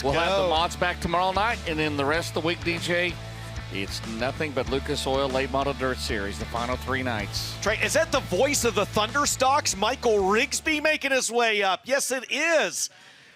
We'll have the mods back tomorrow night, and then the rest of the week, DJ, it's nothing but Lucas Oil Late Model Dirt Series, the final 3 nights. Trey, is that the voice of the Thunderstocks, Michael Rigsby, making his way up? Yes, it is.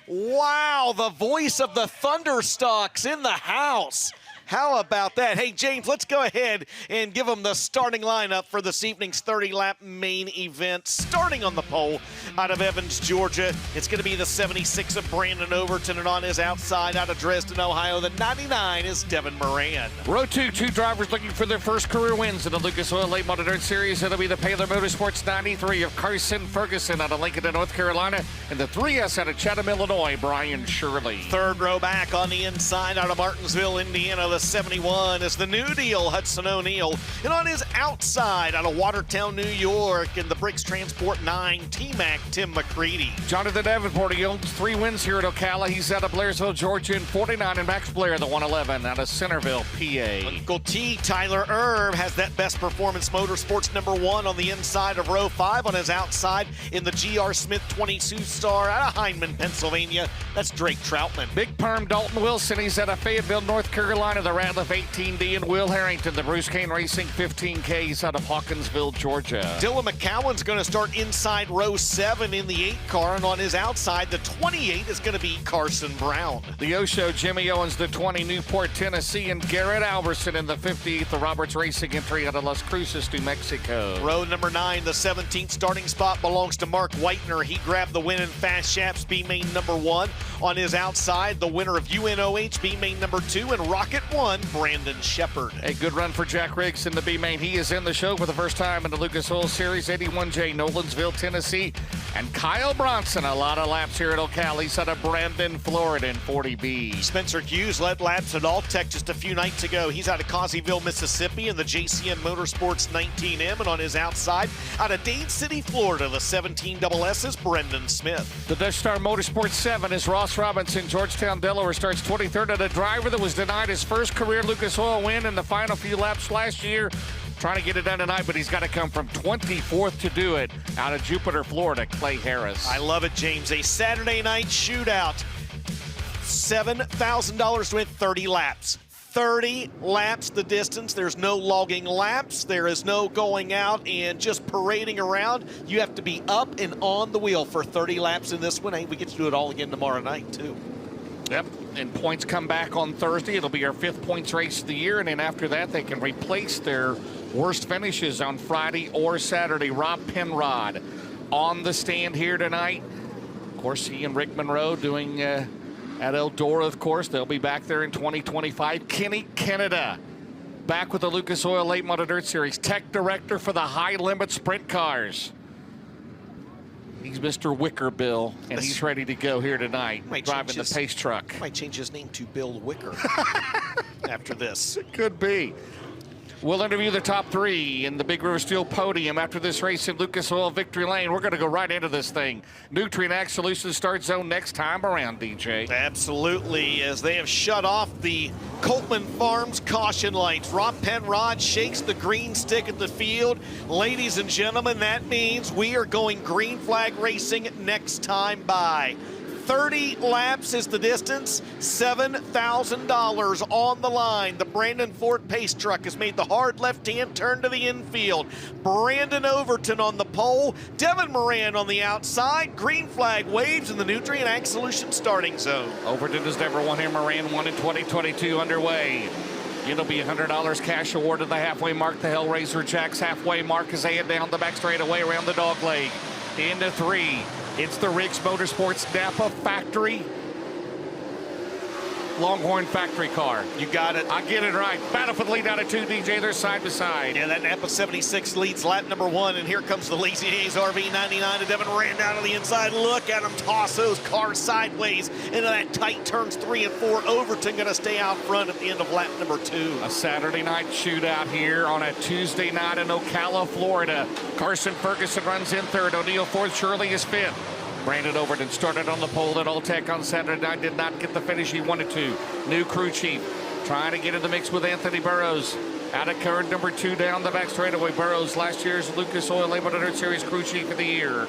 Wow, the voice of the Thunderstocks in the house. How about that? Hey, James, let's go ahead and give them the starting lineup for this evening's 30-lap main event. Starting on the pole out of Evans, Georgia, it's going to be the 76 of Brandon Overton, and on his outside out of Dresden, Ohio, the 99 is Devin Moran. Row 2, 2 drivers looking for their first career wins in the Lucas Oil Late Model Dirt Series. It'll be the Paler Motorsports 93 of Carson Ferguson out of Lincoln, North Carolina, and the 3S out of Chatham, Illinois, Brian Shirley. Third row back on the inside out of Martinsville, Indiana, the 71 is the New Deal, Hudson O'Neill. And on his outside out of Watertown, New York, in the Bricks Transport 9, T-Mac, Tim McCready. Jonathan Davenport, he owns 3 wins here at Ocala. He's out of Blairsville, Georgia, in 49, and Max Blair, the 111, out of Centerville, PA. Uncle T, Tyler Erb, has that Best Performance Motorsports #1 on the inside of row 5. On his outside in the G.R. Smith 22 Star out of Hindman, Pennsylvania, that's Drake Troutman. Big Perm, Dalton Wilson, he's out of Fayetteville, North Carolina, the Ratliff 18D, and Will Harrington, the Bruce Kane Racing 15Ks out of Hawkinsville, Georgia. Dylan McCowan's going to start inside row 7 in the 8 car, and on his outside, the 28 is going to be Carson Brown. The Osho, Jimmy Owens, the 20, Newport, Tennessee, and Garrett Alverson in the 58th, the Roberts Racing entry out of Las Cruces, New Mexico. Row number 9, the 17th starting spot belongs to Mark Whitener. He grabbed the win in Fast Shaps B main #1. On his outside, the winner of UNOH B main #2 and Rocket 1, Brandon Shepard. A good run for Jack Riggs in the B main. He is in the show for the first time in the Lucas Oil Series. 81J, Nolensville, Tennessee. And Kyle Bronson, a lot of laps here at Ocala. He's out of Brandon, Florida in 40B. Spencer Hughes led laps at Alltech just a few nights ago. He's out of Causeyville, Mississippi in the JCN Motorsports 19M. And on his outside, out of Dade City, Florida, the 17SS is Brendan Smith. The Dutch Star Motorsports 7 is Ross Robinson, Georgetown, Delaware, starts 23rd, at a driver that was denied his first career Lucas Oil win in the final few laps last year. Trying to get it done tonight, but he's got to come from 24th to do it. Out of Jupiter, Florida, Clay Harris. I love it, James. A Saturday night shootout. $7,000 to win 30 laps. 30 laps the distance. There's no logging laps. There is no going out and just parading around. You have to be up and on the wheel for 30 laps in this one. Hey, we get to do it all again tomorrow night, too. Yep, and points come back on Thursday. It'll be our 5th points race of the year, and then after that, they can replace their worst finishes on Friday or Saturday. Rob Penrod on the stand here tonight. Of course, he and Rick Monroe doing at Eldora, of course. They'll be back there in 2025. Kenny Canada back with the Lucas Oil Late Model Dirt Series. Tech Director for the High Limit Sprint Cars. He's Mr. Wicker Bill, and he's ready to go here tonight, driving the pace truck. Might change his name to Bill Wicker after this. Could be. We'll interview the top 3 in the Big River Steel podium after this race in Lucas Oil Victory Lane. We're going to go right into this thing. Nutrien Ag Solutions start zone next time around, DJ. Absolutely, as they have shut off the Coltman Farms caution lights. Rob Penrod shakes the green stick at the field. Ladies and gentlemen, that means we are going green flag racing next time by. 30 laps is the distance, $7,000 on the line. The Brandon Ford Pace Truck has made the hard left-hand turn to the infield. Brandon Overton on the pole, Devin Moran on the outside. Green flag waves in the Nutrien Ag Solutions starting zone. Overton has never won here. Moran won in 2022 underway. It'll be $100 cash award at the halfway mark. The Hellraiser Jack's halfway mark as they head down the back straightaway around the dog leg. Into 3. It's the Riggs Motorsports Napa Factory Longhorn factory car. You got it. I get it right. Battlefield lead out of 2, DJ. They're side by side. Yeah, that Napa 76 leads lap #1, and here comes the Lazy Days RV 99. And Devin ran down to the inside. Look at him toss those cars sideways into that tight turns 3 and 4. Overton going to stay out front at the end of lap #2. A Saturday night shootout here on a Tuesday night in Ocala, Florida. Carson Ferguson runs in 3rd. O'Neill 4th. Shirley is 5th. Brandon Overton started on the pole at Alltech on Saturday night, did not get the finish he wanted to. New crew chief trying to get in the mix with Anthony Burrows. Out of current #2 down the back straightaway. Burrows, last year's Lucas Oil Late Model Dirt Series crew chief of the year.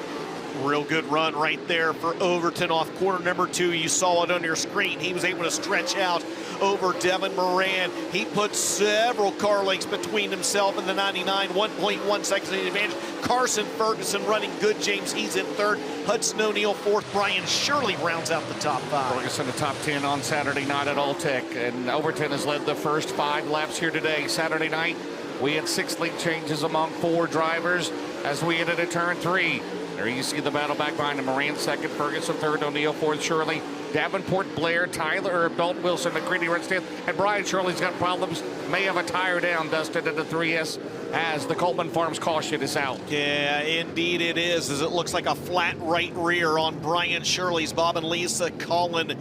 Real good run right there for Overton off corner number 2. You saw it on your screen. He was able to stretch out over Devin Moran. He put several car lengths between himself and the 99, 1.1 seconds in advantage. Carson Ferguson running good. James, he's in third. Hudson O'Neal fourth. Brian Shirley rounds out the top 5. Ferguson the top 10 on Saturday night at Alltech, and Overton has led the first 5 laps here today. Saturday night, we had 6 lead changes among 4 drivers as we entered at turn 3. There you see the battle back behind him. Moran second, Ferguson third, O'Neal fourth, Shirley, Davenport, Blair, Tyler, Dalton Wilson, McCready, Redstand, and Brian Shirley's got problems. May have a tire down, Dustin, into 3S as the Coleman Farms caution is out. Yeah, indeed it is, as it looks like a flat right rear on Brian Shirley's. Bob and Lisa Collin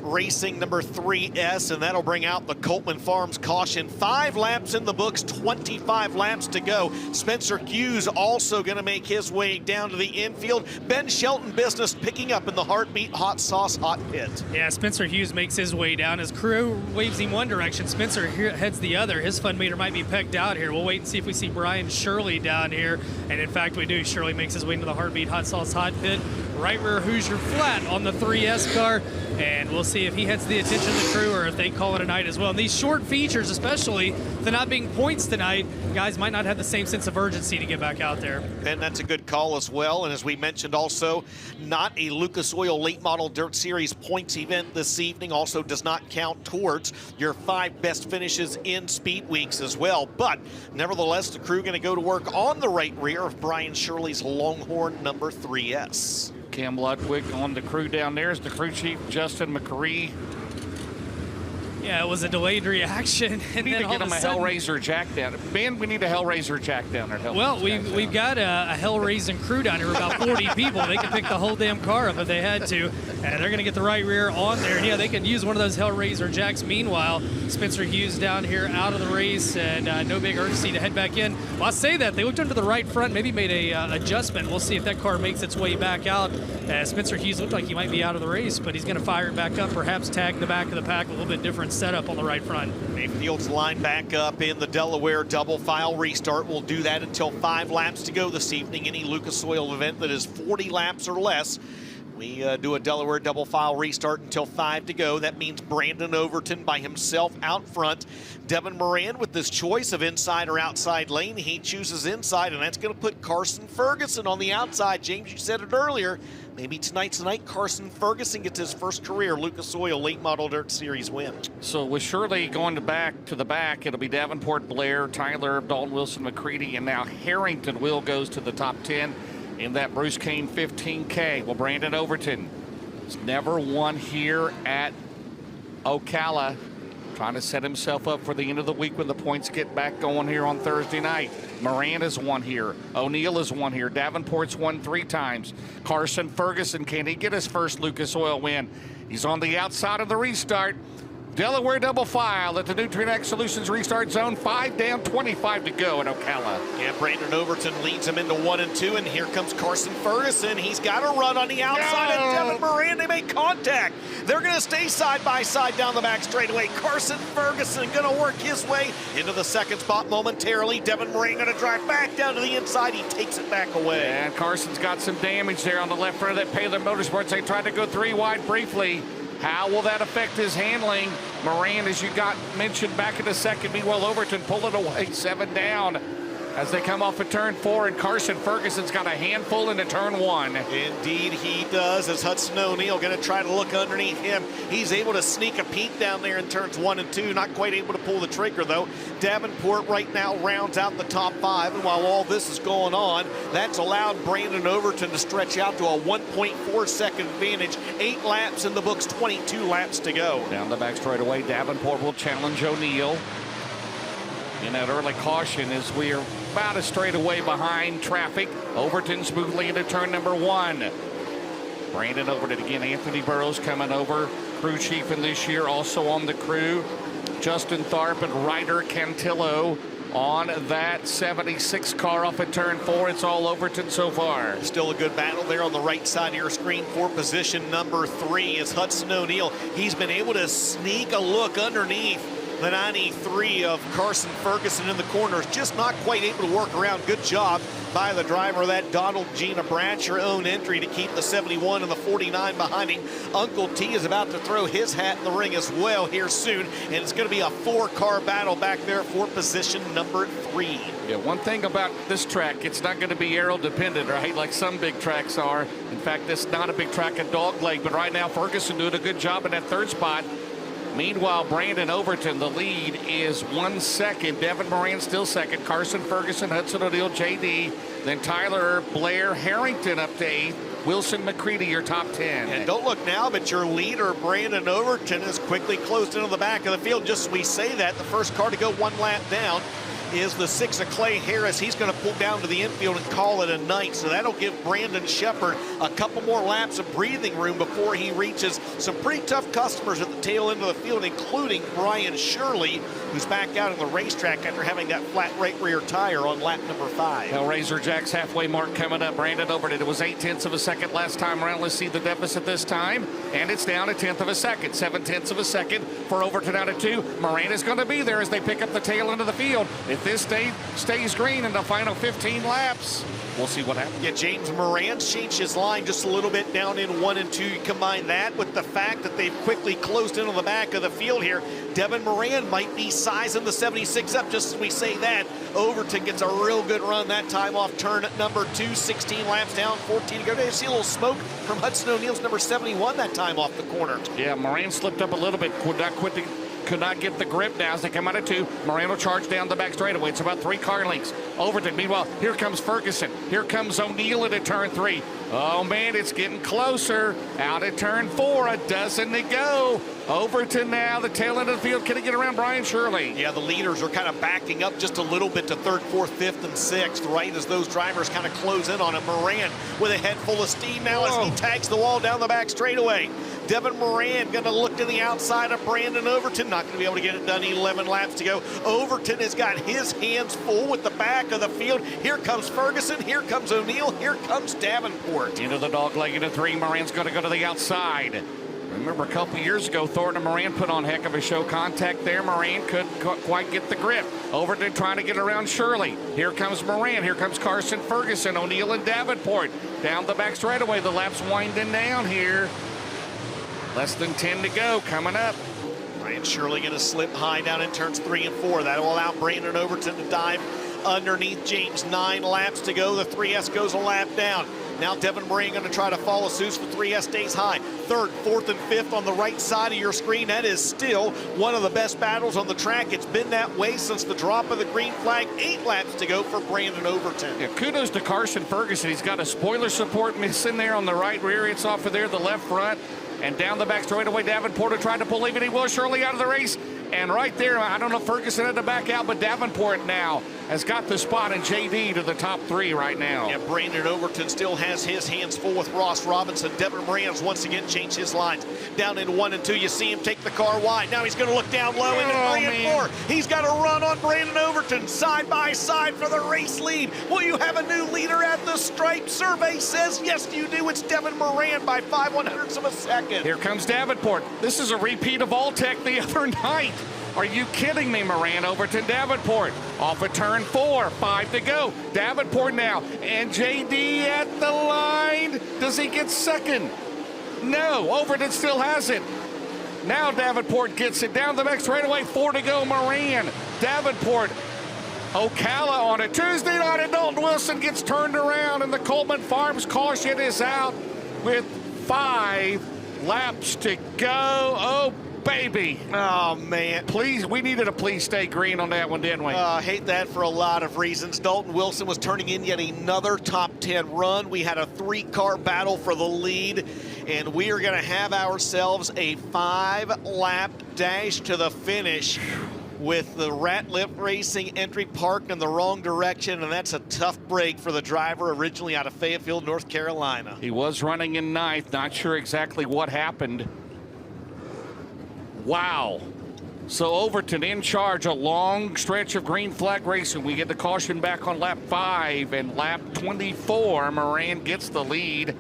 Racing number 3S, and that'll bring out the Coleman Farms caution. 5 laps in the books, 25 laps to go. Spencer Hughes also going to make his way down to the infield. Ben Shelton Business picking up in the Heartbeat Hot Sauce Hot Pit. Yeah, Spencer Hughes makes his way down. His crew waves him one direction. Spencer heads the other. His fun meter might be pegged out here. We'll wait and see if we see Brian Shirley down here. And in fact, we do. Shirley makes his way into the Heartbeat Hot Sauce Hot Pit. Right rear Hoosier flat on the 3S car. And we'll see if he heads the attention of the crew or if they call it a night as well. And these short features, especially the not being points tonight, guys might not have the same sense of urgency to get back out there. And that's a good call as well. And as we mentioned also, not a Lucas Oil Late Model Dirt Series points event this evening. Also does not count towards your 5 best finishes in Speed Weeks as well. But nevertheless, the crew going to go to work on the right rear of Brian Shirley's Longhorn number 3S. Cam Ludwig on the crew down there is the crew chief, Justin McCree. Yeah, it was a delayed reaction. We need to get him a Hellraiser jack down. Ben, we need a Hellraiser jack down there. Well, we've got a hell-raising crew down here, about 40 people. They can pick the whole damn car up if they had to, and they're going to get the right rear on there. And yeah, they could use one of those Hellraiser jacks. Meanwhile, Spencer Hughes down here out of the race, and no big urgency to head back in. Well, I say that. They looked under the right front, maybe made a adjustment. We'll see if that car makes its way back out. Spencer Hughes looked like he might be out of the race, but he's going to fire it back up, perhaps tag the back of the pack, a little bit different setup on the right front. Mayfield's line back up in the Delaware double file restart. We'll do that until 5 laps to go this evening. Any Lucas Oil event that is 40 laps or less, we do a Delaware double file restart until 5 to go. That means Brandon Overton by himself out front. Devin Moran with this choice of inside or outside lane. He chooses inside, and that's going to put Carson Ferguson on the outside. James, you said it earlier. Maybe tonight's the night Carson Ferguson gets his first career Lucas Oil Late Model Dirt Series win. So with Shirley going to the back, it'll be Davenport, Blair, Tyler, Dalton Wilson, McCready, and now Harrington Will goes to the top 10 in that Bruce Kane 15K. Well, Brandon Overton has never won here at Ocala, trying to set himself up for the end of the week when the points get back going here on Thursday night. Moran has won here. O'Neal has won here. Davenport's won 3 times. Carson Ferguson, can he get his first Lucas Oil win? He's on the outside of the restart. Delaware double file at the Nutrient X Solutions restart zone. 5 down, 25 to go in Ocala. Yeah, Brandon Overton leads him into 1 and 2, and here comes Carson Ferguson. He's got a run on the outside, and Devin Moran, they make contact. They're going to stay side by side down the back straightaway. Carson Ferguson going to work his way into the second spot momentarily. Devin Moran going to drive back down to the inside. He takes it back away. And Carson's got some damage there on the left front of that Paylor Motorsports. They tried to go 3 wide briefly. How will that affect his handling? Moran, as you got mentioned, back in the second. Meanwhile, Overton pulling away, 7 down as they come off of turn 4, and Carson Ferguson's got a handful into turn 1. Indeed he does, as Hudson O'Neal going to try to look underneath him. He's able to sneak a peek down there in turns 1 and 2. Not quite able to pull the trigger, though. Davenport right now rounds out the top 5, and while all this is going on, that's allowed Brandon Overton to stretch out to a 1.4 second advantage. 8 laps in the books, 22 laps to go. Down the back straightaway, Davenport will challenge O'Neal in that early caution as we are about a straightaway behind traffic. Overton smoothly into turn number 1. Brandon Overton again. Anthony Burrows coming over, crew chief in this year, also on the crew. Justin Tharp and Ryder Cantillo on that 76 car off at turn 4. It's all Overton so far. Still a good battle there on the right side of your screen for position number 3 is Hudson O'Neal. He's been able to sneak a look underneath The 93 of Carson Ferguson in the corners, just not quite able to work around. Good job by the driver of that Donald Gina Bratcher own entry to keep the 71 and the 49 behind him. Uncle T is about to throw his hat in the ring as well here soon, and it's going to be a 4-car battle back there for position number 3. Yeah, one thing about this track, it's not going to be aero dependent, right, like some big tracks are. In fact, it's not a big track at Dogleg, but right now Ferguson doing a good job in that 3rd spot. Meanwhile, Brandon Overton, the lead, is 1 second. Devin Moran still second. Carson Ferguson, Hudson O'Neal, JD. Then Tyler Blair Harrington up to 8th. Wilson McCready, your top 10. And don't look now, but your leader, Brandon Overton, is quickly closed into the back of the field. Just as we say that, the first car to go 1 lap down is the 6 of Clay Harris. He's going to pull down to the infield and call it a night. So that'll give Brandon Shepard a couple more laps of breathing room before he reaches some pretty tough customers at the tail end of the field, including Brian Shirley, who's back out on the racetrack after having that flat right rear tire on lap number 5. Hellraiser Jack's halfway mark coming up. Brandon Overton, it was 0.8 of a second last time around. Let's see the deficit this time. And it's down 1/10 of a second. 0.7 of a second for Overton out of 2. Moran is going to be there as they pick up the tail end of the field. If this stays green in the final 15 laps, we'll see what happens. Yeah, James Moran's changed his line just a little bit down in 1 and 2. You combine that with the fact that they've quickly closed into the back of the field here. Devin Moran might be sizing the 76 up just as we say that. Overton gets a real good run that time off turn at number 2, 16 laps down, 14 to go. They see a little smoke from Hudson O'Neal's number 71 that time off the corner. Yeah, Moran slipped up a little bit, could not get the grip now as they come out of 2. Moran will charge down the back straightaway. It's about 3 car lengths. Overton, meanwhile, here comes Ferguson. Here comes O'Neal into turn 3. Oh, man, it's getting closer. Out at turn 4, a dozen to go. Overton now, the tail end of the field. Can he get around Brian Shirley? Yeah, the leaders are kind of backing up just a little bit to 3rd, 4th, 5th, and 6th, right as those drivers kind of close in on him. Moran with a head full of steam now as he tags the wall down the back straightaway. Devin Moran going to look to the outside of Brandon Overton. Not going to be able to get it done. 11 laps to go. Overton has got his hands full with the back of the field. Here comes Ferguson. Here comes O'Neal. Here comes Davenport. Into the dog leg into 3. Moran's going to go to the outside. Remember a couple years ago, Thornton and Moran put on heck of a show. Contact there. Moran couldn't quite get the grip. Overton trying to get around Shirley. Here comes Moran. Here comes Carson Ferguson. O'Neal and Davenport. Down the back straightaway. The lap's winding down here. Less than 10 to go coming up. Brian Shirley going to slip high down in turns 3 and 4. That will allow Brandon Overton to dive underneath James. 9 laps to go. The 3S goes a lap down. Now Devin Moran going to try to follow suit. The 3S stays high. 3rd, 4th, and 5th on the right side of your screen. That is still one of the best battles on the track. It's been that way since the drop of the green flag. 8 laps to go for Brandon Overton. Yeah, kudos to Carson Ferguson. He's got a spoiler support missing there on the right rear. It's off of there, the left front. And down the back straightaway, Davenport tried to pull even. He will Shirley out of the race. And right there, I don't know if Ferguson had to back out, but Davenport now has got the spot in JD to the top 3 right now. Yeah, Brandon Overton still has his hands full with Ross Robinson. Devin Moran's once again changed his lines. Down in 1 and 2, you see him take the car wide. Now he's going to look down low into 3 and 4. He's got a run on Brandon Overton, side by side for the race lead. Will you have a new leader at the stripe? Survey says yes, you do. It's Devin Moran by 5/100ths of a second. Here comes Davenport. This is a repeat of Alltech the other night. Are you kidding me, Moran? Overton, Davenport. Off of turn 4, 5 to go. Davenport now. And JD at the line. Does he get second? No, Overton still has it. Now Davenport gets it down the back straightaway. 4 to go, Moran. Davenport. Ocala on a Tuesday night, and Dalton Wilson gets turned around, and the Coleman Farms caution is out with 5 laps to go. Oh, baby. Oh, man. Please, we needed a please stay green on that one, didn't we? I hate that for a lot of reasons. Dalton Wilson was turning in yet another top 10 run. We had a 3-car battle for the lead, and we are going to have ourselves a 5-lap dash to the finish with the Ratlip Racing entry parked in the wrong direction, and that's a tough break for the driver originally out of Fayetteville, North Carolina. He was running in 9th. Not sure exactly what happened. Wow. So Overton in charge, a long stretch of green flag racing. We get the caution back on lap 5, and lap 24, Moran gets the lead.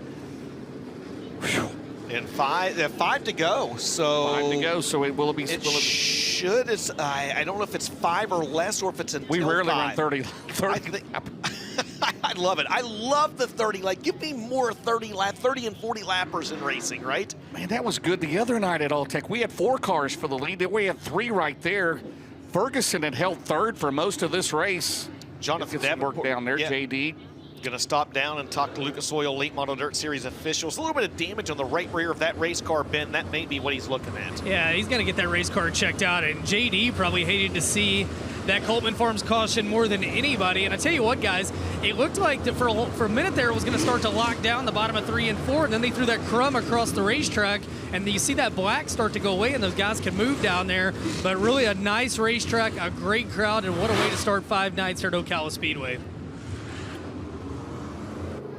Whew. And five to go. So 5 to go. So it will be. Should it's I don't know if it's 5 or less or if it's until we rarely 5. run 30. I love it. I love the 30. Like, give me more 30 and 40 lappers in racing, right? Man, that was good the other night at All-Tech. We had 4 cars for the lead. We had 3 right there. Ferguson had held third for most of this race. Jonathan Davenport down there, yeah. JD. Going to stop down and talk to Lucas Oil Late Model Dirt Series officials. A little bit of damage on the right rear of that race car, Ben. That may be what he's looking at. Yeah, he's going to get that race car checked out. And JD probably hated to see that Coltman Farms caution more than anybody. And I tell you what, guys, it looked like for a minute there it was going to start to lock down the bottom of 3 and 4. And then they threw that crumb across the racetrack. And you see that black start to go away, and those guys can move down there. But really a nice racetrack, a great crowd, and what a way to start 5 nights here at Ocala Speedway.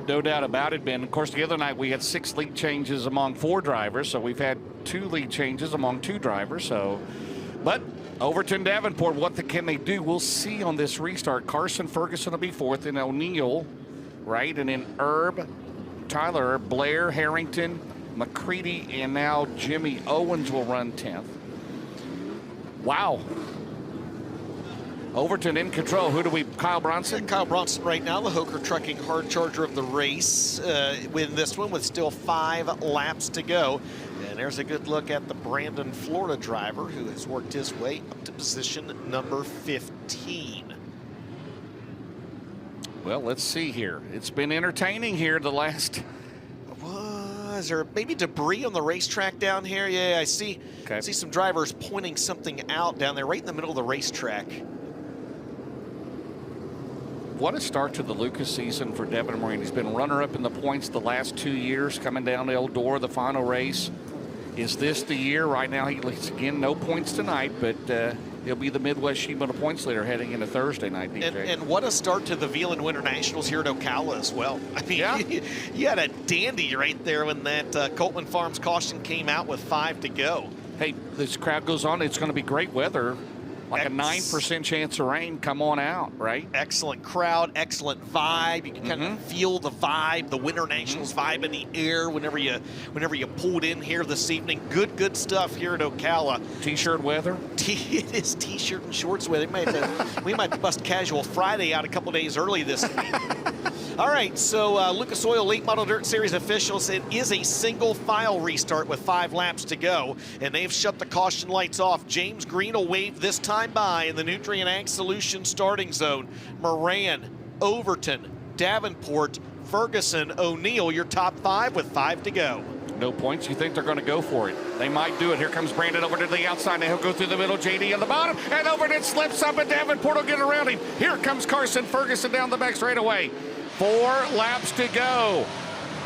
No doubt about it, Ben. Of course, the other night we had 6 lead changes among 4 drivers, so we've had 2 lead changes among 2 drivers. So, but Overton, Davenport, can they do? We'll see on this restart. Carson Ferguson will be 4th, and O'Neill, right, and then Tyler, Blair, Harrington, McCready, and now Jimmy Owens will run 10th. Wow. Overton in control. Who do we? Kyle Bronson? Kyle Bronson right now, the Hoker Trucking hard charger of the race. Win this one with still 5 laps to go. And there's a good look at the Brandon, Florida driver who has worked his way up to position number 15. Well, let's see here. It's been entertaining here the last... Is there maybe debris on the racetrack down here? Yeah, I see. Okay. I see some drivers pointing something out down there right in the middle of the racetrack. What a start to the Lucas season for Devin Marine. He's been runner-up in the points the last 2 years, coming down to Eldora, the final race. Is this the year? Right now, he's again, no points tonight, but he'll be the Midwest Sheep Moto points leader heading into Thursday night, DJ. And what a start to the Veland Winter Nationals here at Ocala as well. I mean, yeah. you had a dandy right there when that Coltman Farms caution came out with 5 to go. Hey, this crowd goes on. It's going to be great weather. Like a 9% chance of rain. Come on out, right? Excellent crowd, excellent vibe. You can kind of feel the vibe, the Winter Nationals vibe in the air whenever you pulled in here this evening. Good stuff here at Ocala. T-shirt weather. It is T-shirt and shorts weather. We might bust Casual Friday out a couple days early this week. All right, so Lucas Oil Late Model Dirt Series officials, it is a single file restart with 5 laps to go, and they've shut the caution lights off. James Green will wave this time by in the Nutrient Ag Solutions starting zone. Moran, Overton, Davenport, Ferguson, O'Neill, your top 5 with 5 to go. No points. You think they're going to go for it? They might do it. Here comes Brandon over to the outside. Now he'll go through the middle. JD on the bottom. And Overton slips up, and Davenport will get around him. Here comes Carson Ferguson down the back straightaway. 4 laps to go.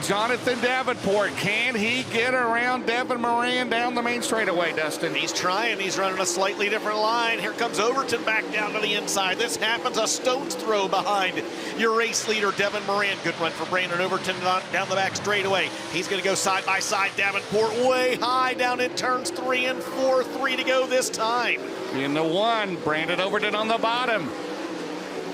Jonathan Davenport, can he get around Devin Moran down the main straightaway, Dustin? He's trying. He's running a slightly different line. Here comes Overton back down to the inside. This happens a stone's throw behind your race leader, Devin Moran. Good run for Brandon Overton down the back straightaway. He's going to go side by side. Davenport way high down in turns 3 and 4. 3 to go this time. In the 1, Brandon Overton on the bottom.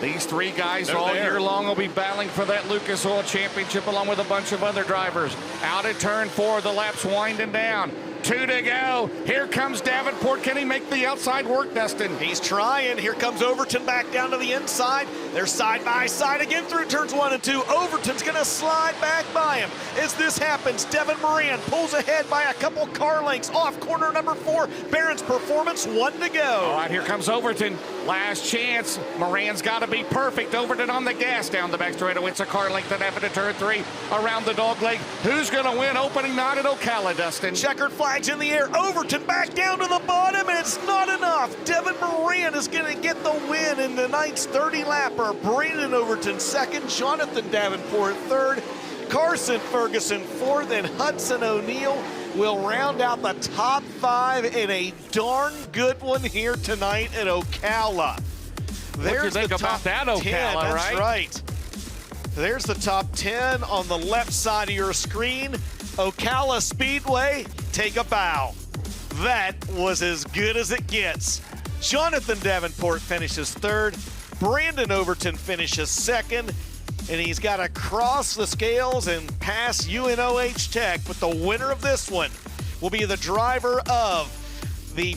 These 3 guys all year long will be battling for that Lucas Oil Championship along with a bunch of other drivers. Out at turn 4, the lap's winding down. 2 to go. Here comes Davenport. Can he make the outside work, Dustin? He's trying. Here comes Overton back down to the inside. They're side by side again through turns 1 and 2. Overton's going to slide back by him. As this happens, Devin Moran pulls ahead by a couple car lengths off corner number 4. Barron's Performance, 1 to go. All right, here comes Overton. Last chance. Moran's got to be perfect. Overton on the gas down the back straightaway. It's a car length and after turn 3 around the dog leg. Who's going to win opening night at Ocala, Dustin? Checkered flags in the air. Overton back down to the bottom, and it's not enough. Devin Moran is going to get the win in the night's 30 lapper. Brandon Overton second, Jonathan Davenport third, Carson Ferguson fourth, and Hudson O'Neill will round out the top 5 in a darn good one here tonight at Ocala. There's the top that, Ocala, 10, that's right. There's the top 10 on the left side of your screen. Ocala Speedway, take a bow. That was as good as it gets. Jonathan Davenport finishes 3rd. Brandon Overton finishes 2nd. and he's got to cross the scales and pass UNOH Tech. But the winner of this one will be the driver of the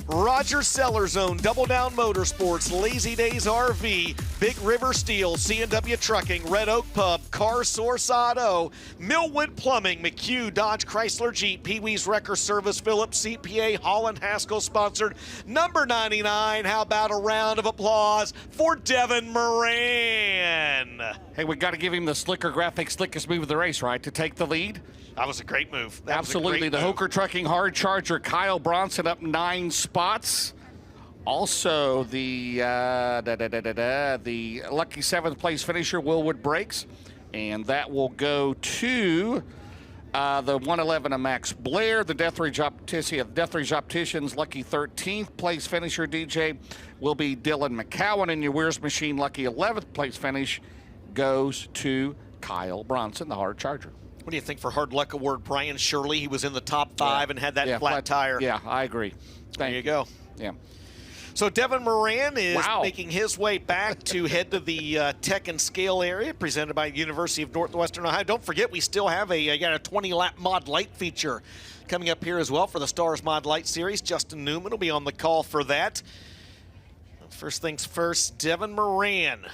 Roger Sellers own Double Down Motorsports, Lazy Days RV, Big River Steel, C&W Trucking, Red Oak Pub, Car Source Auto, Millwood Plumbing, McHugh Dodge Chrysler Jeep, Pee Wee's Wrecker Service, Phillips CPA, Holland Haskell sponsored number 99. How about a round of applause for Devin Moran? Hey, we got to give him the slicker graphics, slickest move of the race, right? To take the lead. That was a great move. Absolutely. The Hoker Trucking Hard Charger, Kyle Bronson up 9 spots. Also, the lucky 7th place finisher, Willwood Brakes. And that will go to the 111 of Max Blair. The Deathridge Opticians, lucky 13th place finisher, DJ, will be Dylan McCowan. And your Weir's Machine, lucky 11th place finish, goes to Kyle Bronson, the Hard Charger. What do you think for Hard Luck Award, Brian Shirley? He was in the top 5 and had that flat tire. Yeah, I agree. There you go. Yeah. So Devin Moran is making his way back to head to the Tech and Scale area presented by University of Northwestern Ohio. Don't forget, we still have a 20-lap Mod Light feature coming up here as well for the Stars Mod Light Series. Justin Newman will be on the call for that. First things first, Devin Moran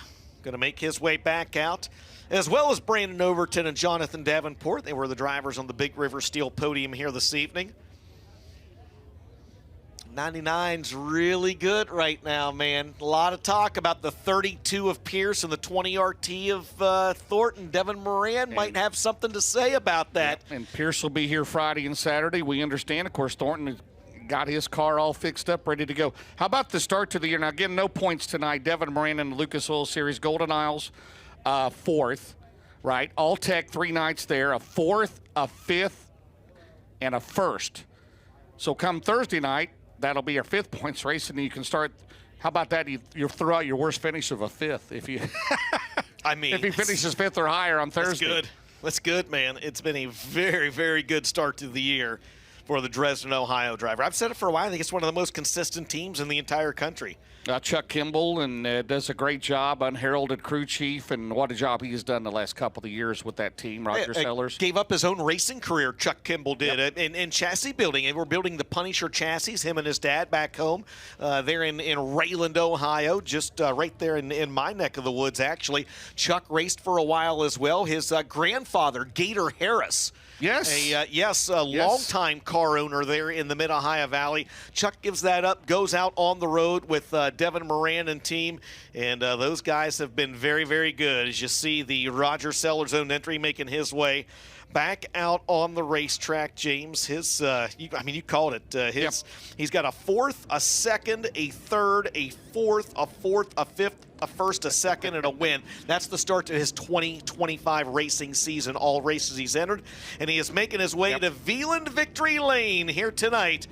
going to make his way back out, as well as Brandon Overton and Jonathan Davenport. They were the drivers on the Big River Steel podium here this evening. 99's really good right now, man. A lot of talk about the 32 of Pierce and the 20 RT of Thornton. Devin Moran might have something to say about that. Yeah, and Pierce will be here Friday and Saturday. We understand, of course, Thornton has got his car all fixed up, ready to go. How about the start to the year? Now, again, no points tonight. Devin Moran in the Lucas Oil Series, Golden Isles, 4th, right? All Tech, 3 nights there, a 4th, a 5th, and a 1st. So come Thursday night, that'll be our 5th points race, and you can start. How about that? You throw out your worst finish of a 5th if you. I mean, if he finishes 5th or higher on Thursday. That's good. That's good, man. It's been a very, very good start to the year for the Dresden, Ohio driver. I've said it for a while. I think it's one of the most consistent teams in the entire country. Chuck Kimball does a great job, unheralded crew chief, and what a job he has done the last couple of years with that team. Roger Sellers gave up his own racing career. Chuck Kimball did in chassis building, and we're building the Punisher chassis. Him and his dad back home there in Rayland, Ohio, just right there in my neck of the woods. Actually, Chuck raced for a while as well. His grandfather, Gator Harris. Yes. A longtime car owner there in the Mid-Ohio Valley. Chuck gives that up, goes out on the road with Devin Moran and team, and those guys have been very, very good. As you see the Roger Sellers own entry making his way back out on the racetrack, James. His, you called it. He's got a 4th, a 2nd, a 3rd, a 4th, a 4th, a 5th, a 1st, a 2nd, and a win. That's the start to his 2025 racing season, all races he's entered. And he is making his way to Veland Victory Lane here tonight.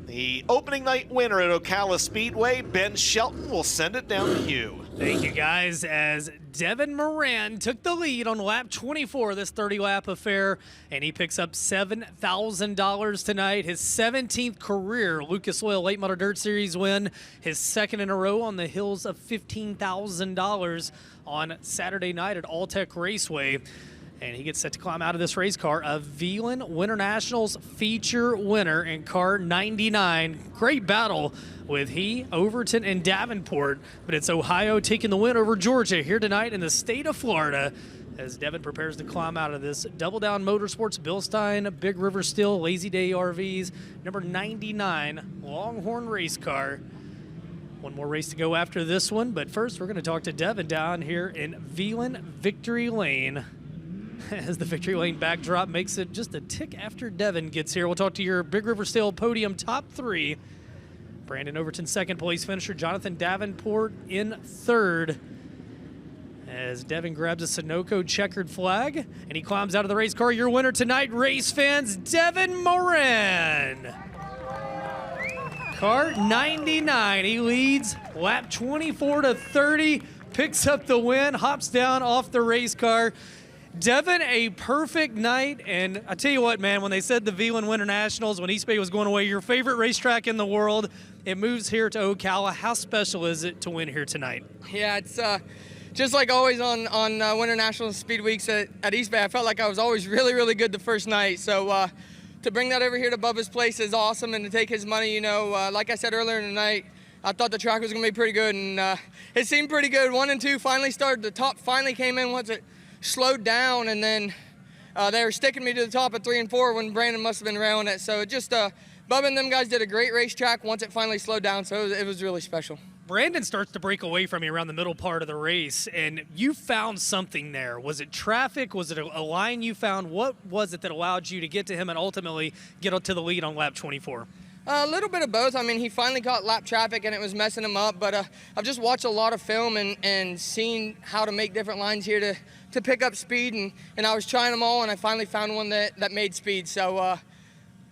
The opening night winner at Ocala Speedway, Ben Shelton, will send it down to you. Thank you, guys, as Devin Moran took the lead on lap 24 of this 30-lap affair, and he picks up $7,000 tonight. His 17th career Lucas Oil Late Model Dirt Series win, his 2nd in a row on the hills of $15,000 on Saturday night at All Tech Raceway. And he gets set to climb out of this race car, a Veland Winter Nationals feature winner in car 99. Great battle with he, Overton, and Davenport. But it's Ohio taking the win over Georgia here tonight in the state of Florida as Devin prepares to climb out of this Double Down Motorsports, Bilstein, Big River Steel, Lazy Day RVs, number 99 Longhorn race car. One more race to go after this one, but first we're going to talk to Devin down here in Veland Victory Lane. As the Victory Lane backdrop makes it just a tick after Devin gets here. We'll talk to your Big River Steel podium top 3. Brandon Overton, 2nd place finisher. Jonathan Davenport in 3rd. As Devin grabs a Sunoco checkered flag, and he climbs out of the race car. Your winner tonight, race fans, Devin Moran. Car 99, he leads lap 24 to 30, picks up the win, hops down off the race car. Devin, a perfect night, and I tell you what, man, when they said the Veland Winter Nationals, when East Bay was going away, your favorite racetrack in the world, it moves here to Ocala. How special is it to win here tonight? Yeah, just like always on Winter National Speed Weeks at East Bay, I felt like I was always really, really good the first night. So to bring that over here to Bubba's place is awesome, and to take his money, you know, like I said earlier in the night, I thought the track was going to be pretty good, and it seemed pretty good. 1 and 2 finally started. The top finally came in once it slowed down, and then they were sticking me to the top at 3 and 4 when Brandon must have been railing it. So it just, Bubba and them guys did a great racetrack once it finally slowed down, so it was really special. Brandon starts to break away from you around the middle part of the race, and you found something there. Was it traffic? Was it a line you found? What was it that allowed you to get to him and ultimately get up to the lead on lap 24? A little bit of both. I mean, he finally caught lap traffic and it was messing him up, but I've just watched a lot of film and seen how to make different lines here to pick up speed, and I was trying them all, and I finally found one that made speed. So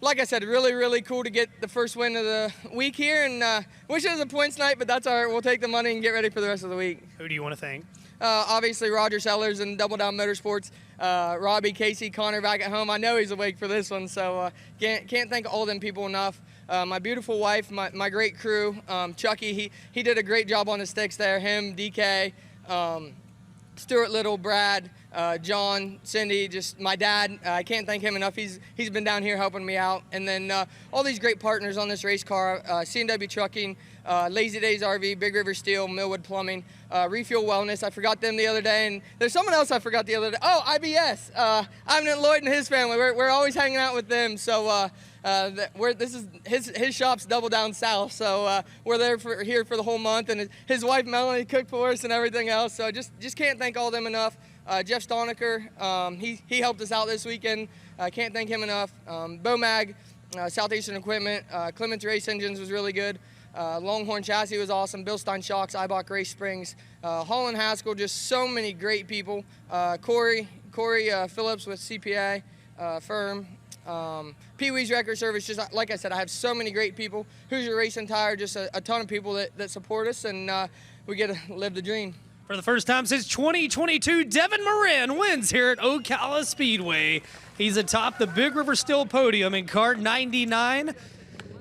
like I said, really, really cool to get the first win of the week here, and wish it was a points night, but that's all right. We'll take the money and get ready for the rest of the week. Who do you want to thank? Obviously Roger Sellers and Double Down Motorsports, Robbie, Casey, Connor back at home. I know he's awake for this one, so can't thank all them people enough. My beautiful wife, my great crew, Chucky, he did a great job on the sticks there. Him, DK, Stuart Little, Brad, John, Cindy, just my dad. I can't thank him enough. He's been down here helping me out. And then all these great partners on this race car, C&W Trucking, Lazy Days RV, Big River Steel, Millwood Plumbing, Refuel Wellness. I forgot them the other day. And there's someone else I forgot the other day. Oh, IBS. Ivan and Lloyd and his family. We're always hanging out with them. So this is his shop's Double Down South, so we're there here for the whole month, and his wife Melanie cooked for us and everything else. So just can't thank all them enough. Jeff Stoniker, he helped us out this weekend. Can't thank him enough. Bomag, Southeastern Equipment, Clements Race Engines was really good. Longhorn Chassis was awesome. Bill Stein Shocks, Ibach Race Springs, Holland Haskell, just so many great people. Corey Phillips with CPA firm. Pee Wee's Record Service, just like I said, I have so many great people. Hoosier Racing Tire, just a ton of people that support us, and we get to live the dream. For the first time since 2022, Devin Moran wins here at Ocala Speedway. He's atop the Big River Steel podium in car 99.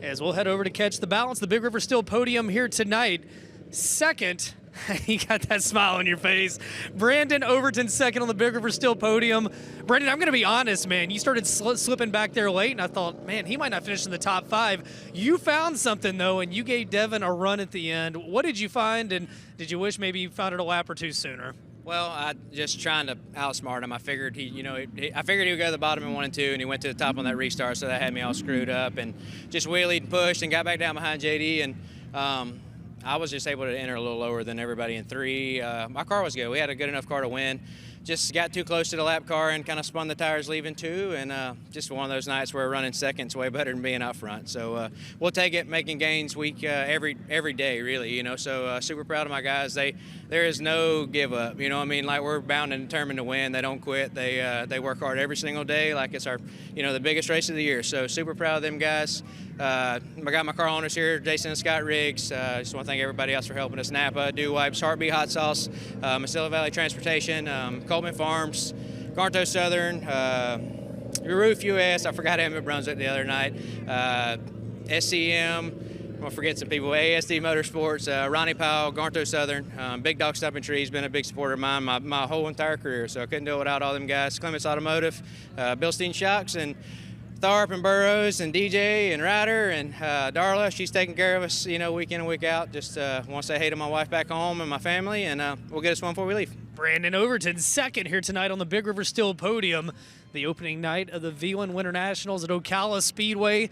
As we'll head over to catch the balance, the Big River Steel podium here tonight. Second, you got that smile on your face. Brandon Overton second on the Big River Steel podium. Brandon, I'm going to be honest, man. You started slipping back there late, and I thought, man, he might not finish in the top 5. You found something, though, and you gave Devin a run at the end. What did you find, and did you wish maybe you found it a lap or two sooner? Well, I just trying to outsmart him. I figured he would go to the bottom in 1 and 2, and he went to the top on that restart, so that had me all screwed up, and just wheelied and pushed and got back down behind JD, and I was just able to enter a little lower than everybody in 3. My car was good. We had a good enough car to win. Just got too close to the lap car and kind of spun the tires leaving 2, and just one of those nights where running second's way better than being out front. So we'll take it, making gains week every day, really, you know. So super proud of my guys. There is no give up, you know what I mean? Like, we're bound and determined to win. They don't quit. They work hard every single day like it's our, you know, the biggest race of the year. So super proud of them guys. I got my car owners here, Jason and Scott Riggs. Just want to thank everybody else for helping us. Napa, Dew Wipes, Heartbeat Hot Sauce, Mesilla Valley Transportation, Coleman Farms, Garnto Southern, Roof US. I forgot Emmett Brunswick the other night. SCM. I'm going to forget some people. ASD Motorsports, Ronnie Powell, Garnto Southern, Big Dog Stumping Trees, been a big supporter of mine my whole entire career, so I couldn't do it without all them guys. Clements Automotive, Bill Steen Shocks, and Tharp and Burrows and DJ and Ryder and Darla. She's taking care of us, you know, week in and week out. Just want to say hey to my wife back home and my family, and we'll get us one before we leave. Brandon Overton second here tonight on the Big River Steel podium. The opening night of the V1 Winter Nationals at Ocala Speedway.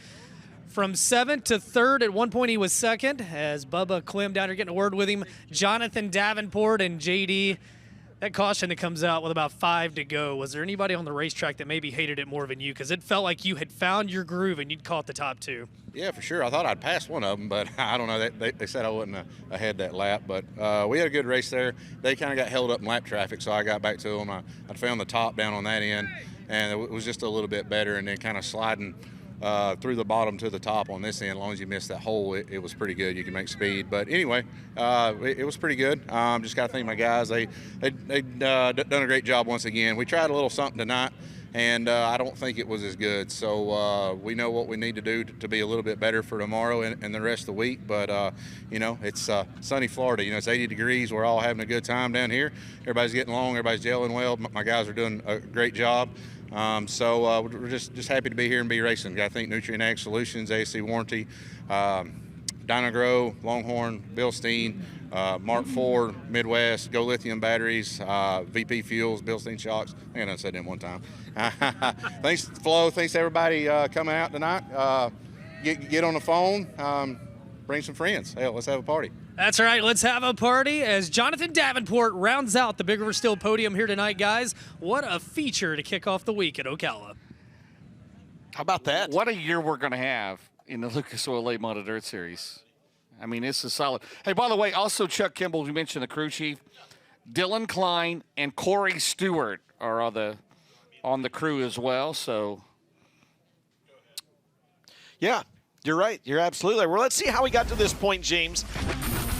From 7th to 3rd, at one point he was second, as Bubba Clem down here getting a word with him. Jonathan Davenport and JD. That caution that comes out with about 5 to go. Was there anybody on the racetrack that maybe hated it more than you? Because it felt like you had found your groove and you'd caught the top 2. Yeah, for sure. I thought I'd passed one of them, but I don't know. They said I wasn't ahead that lap. But we had a good race there. They kind of got held up in lap traffic, so I got back to them. I found the top down on that end, and it was just a little bit better. And then kind of sliding through the bottom to the top on this end. As long as you missed that hole, it was pretty good. You can make speed. But anyway, it was pretty good. Just got to thank my guys. They done a great job once again. We tried a little something tonight, and I don't think it was as good. So we know what we need to do to be a little bit better for tomorrow and the rest of the week. But, you know, it's sunny Florida. You know, it's 80 degrees. We're all having a good time down here. Everybody's getting along. Everybody's gelling well. My guys are doing a great job. So we're just happy to be here and be racing. I think Nutrient Ag Solutions, ASC Warranty, Dynagrow, Longhorn, Bill Steen, Mark Ford, Midwest, Go Lithium Batteries, VP Fuels, Bill Steen Shocks. I think I done said that one time. Thanks, Flo. Thanks to everybody coming out tonight. Get on the phone. Bring some friends. Hell, let's have a party. That's right. Let's have a party as Jonathan Davenport rounds out the Big River Steel podium here tonight, guys. What a feature to kick off the week at Ocala. How about that? What a year we're going to have in the Lucas Oil Late Model Dirt Series. I mean, this is solid. Hey, by the way, also Chuck Kimball, you mentioned the crew chief. Dylan Klein and Corey Stewart are on the crew as well. So, Yeah, you're right. You're absolutely right. Well, let's see how we got to this point, James,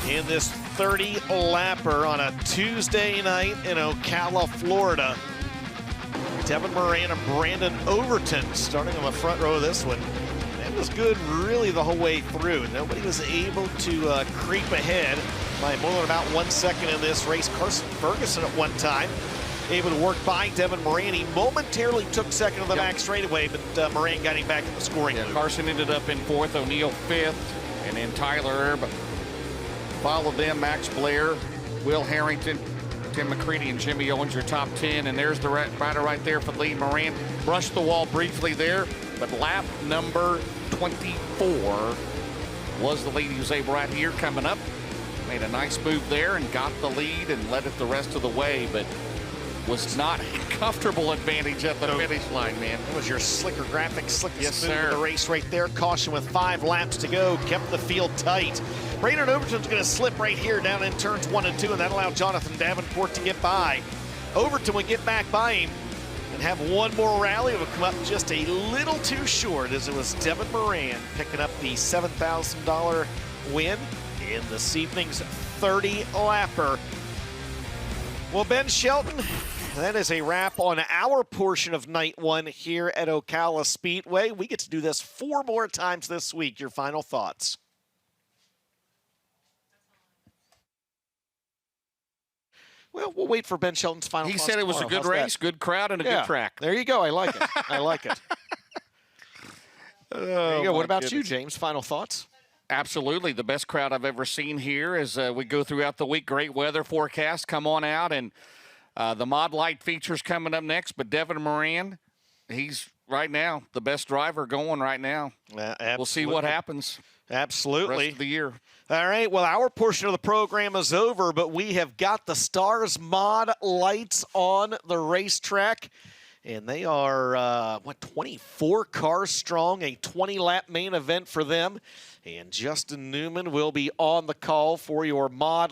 in this 30-lapper on a Tuesday night in Ocala, Florida. Devin Moran and Brandon Overton starting on the front row of this one. It was good really the whole way through. Nobody was able to creep ahead by more than about 1 second in this race. Carson Ferguson at one time able to work by Devin Moran. He momentarily took second on the back straightaway, but Moran got him back in the scoring loop. Carson ended up in fourth, O'Neill fifth, and then Tyler Erb followed them. Max Blair, Will Harrington, Tim McCready, and Jimmy Owens, your top 10. And there's the rider right there for the lead. Moran brushed the wall briefly there, but lap number 24 was the lead. He was able right here coming up, made a nice move there and got the lead and led it the rest of the way, but was not a comfortable advantage at the finish line, man. That was your slicker graphic, slickest Yes, move sir. of the race right there. Caution with 5 laps to go, kept the field tight. Brandon Overton's going to slip right here down in turns 1 and 2, and that allowed Jonathan Davenport to get by. Overton would get back by him and have one more rally. It would come up just a little too short, as it was Devin Moran picking up the $7,000 win in this evening's 30-lapper. Well, Ben Shelton, that is a wrap on our portion of night 1 here at Ocala Speedway. We get to do this 4 more times this week. Your final thoughts? Well, we'll wait for Ben Shelton's final He thoughts said it was a tomorrow. good How's race, that? good crowd, and a good track. There you go. I like it. I like it. There you go. What about you, James? Final thoughts? Absolutely. The best crowd I've ever seen here as we go throughout the week. Great weather forecast. Come on out. And the Mod Light features coming up next. But Devin Moran, he's right now the best driver going right now. We'll see what happens. Absolutely. Rest of the year. All right, well, our portion of the program is over, but we have got the Stars Mod lights on the racetrack, and they are, 24 cars strong, a 20-lap main event for them, and Justin Newman will be on the call for your Mod